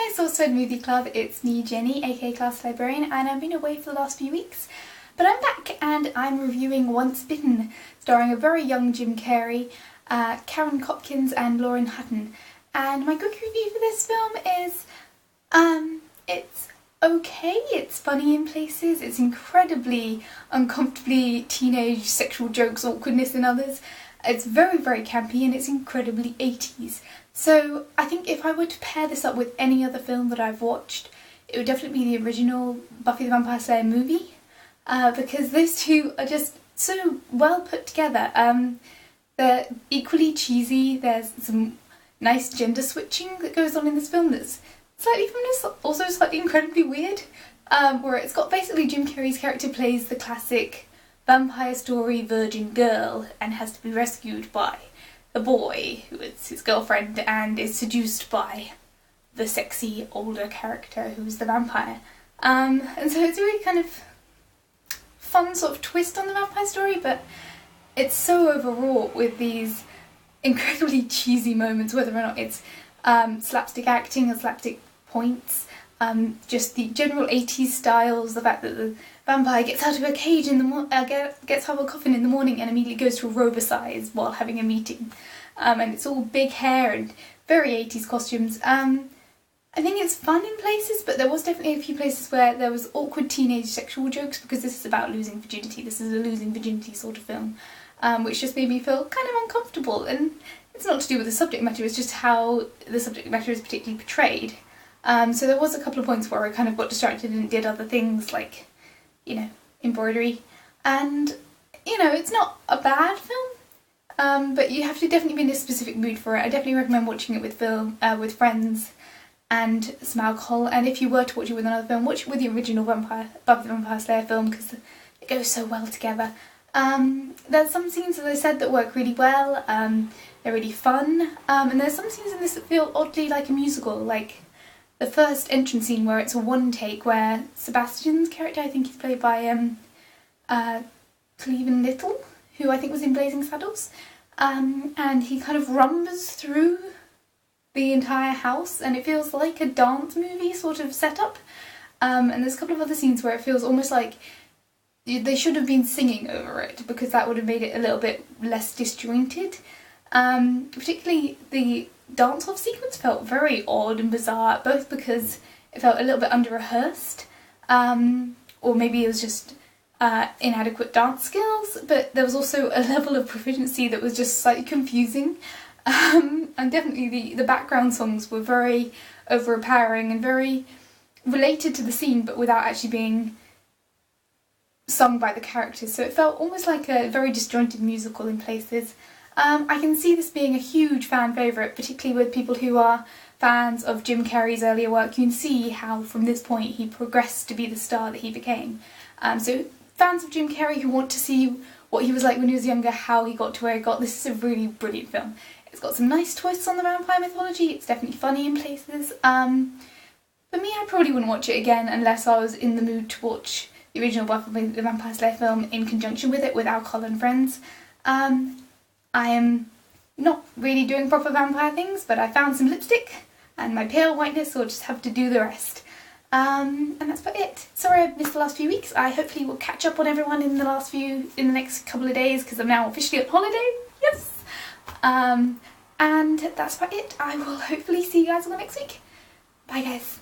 Hi SourceFedNerd Movie Club, it's me Jenny, aka ClassyLibrarian, and I've been away for the last few weeks. But I'm back and I'm reviewing Once Bitten, starring a very young Jim Carrey, Karen Copkins and Lauren Hutton. And my quick review for this film is, it's okay, it's funny in places, it's incredibly uncomfortably teenage sexual jokes, awkwardness in others. It's very, very campy and it's incredibly 80s. So I think if I were to pair this up with any other film that I've watched, it would definitely be the original Buffy the Vampire Slayer movie, because those two are just so well put together. They're equally cheesy, there's some nice gender switching that goes on in this film that's slightly feminist, also slightly incredibly weird, where it's got basically Jim Carrey's character plays the classic vampire story virgin girl and has to be rescued by a boy who is his girlfriend and is seduced by the sexy older character who's the vampire. And so it's a really kind of fun sort of twist on the vampire story, but it's so overwrought with these incredibly cheesy moments, whether or not it's slapstick acting or slapstick points, just the general 80s styles, the fact that the vampire gets out of a cage in the gets out of a coffin in the morning and immediately goes to aerobicize while having a meeting, and it's all big hair and very 80s costumes. I think it's fun in places, but there was definitely a few places where there was awkward teenage sexual jokes, because this is about losing virginity. This is a losing virginity sort of film, which just made me feel kind of uncomfortable. And it's not to do with the subject matter, it's just how the subject matter is particularly portrayed. So there was a couple of points where I kind of got distracted and did other things like, you know, embroidery. And, you know, it's not a bad film, but you have to definitely be in a specific mood for it. I definitely recommend watching it with friends and some alcohol. And if you were to watch it with another film, watch it with the original Buffy the Vampire Slayer film, because it goes so well together. There's some scenes, as I said, that work really well. They're really fun. And there's some scenes in this that feel oddly like a musical, like the first entrance scene where it's a one take, where Sebastian's character, I think he's played by Cleven Little, who I think was in Blazing Saddles, and he kind of rumbers through the entire house and it feels like a dance movie sort of setup. And there's a couple of other scenes where it feels almost like they should have been singing over it, because that would have made it a little bit less disjointed. Particularly the dance-off sequence felt very odd and bizarre, both because it felt a little bit under-rehearsed, or maybe it was just inadequate dance skills, but there was also a level of proficiency that was just slightly confusing. And definitely the background songs were very overpowering and very related to the scene, but without actually being sung by the characters, so it felt almost like a very disjointed musical in places. I can see this being a huge fan favourite, particularly with people who are fans of Jim Carrey's earlier work. You can see how from this point he progressed to be the star that he became. So fans of Jim Carrey who want to see what he was like when he was younger, how he got to where he got, this is a really brilliant film. It's got some nice twists on the vampire mythology, it's definitely funny in places. For me, I probably wouldn't watch it again unless I was in the mood to watch the original Buffy the Vampire Slayer film in conjunction with it, with alcohol and friends. I am not really doing proper vampire things, but I found some lipstick and my pale whiteness will just have to do the rest. And that's about it. Sorry I've missed the last few weeks. I hopefully will catch up on everyone in the next couple of days, because I'm now officially on holiday. Yes! And that's about it. I will hopefully see you guys all next week. Bye guys.